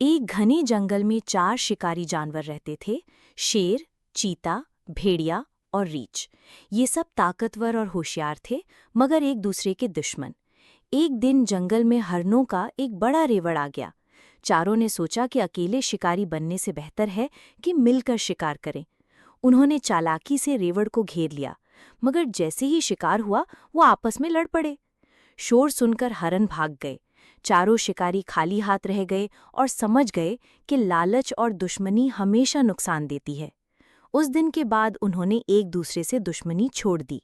एक घने जंगल में 4 शिकारी जानवर रहते थे। शेर, चीता, भेड़िया और रीछ। ये सब ताकतवर और होशियार थे, मगर एक दूसरे के दुश्मन। एक दिन जंगल में हरनों का एक बड़ा रेवड़ आ गया। चारों ने सोचा कि अकेले शिकारी बनने से बेहतर है कि मिलकर शिकार करें। उन्होंने चालाकी से रेवड़ को घेर लिया, मगर जैसे ही शिकार हुआ वो आपस में लड़ पड़े। शोर सुनकर हरन भाग गए। चारों शिकारी खाली हाथ रह गए और समझ गए कि लालच और दुश्मनी हमेशा नुकसान देती है। उस दिन के बाद उन्होंने एक दूसरे से दुश्मनी छोड़ दी।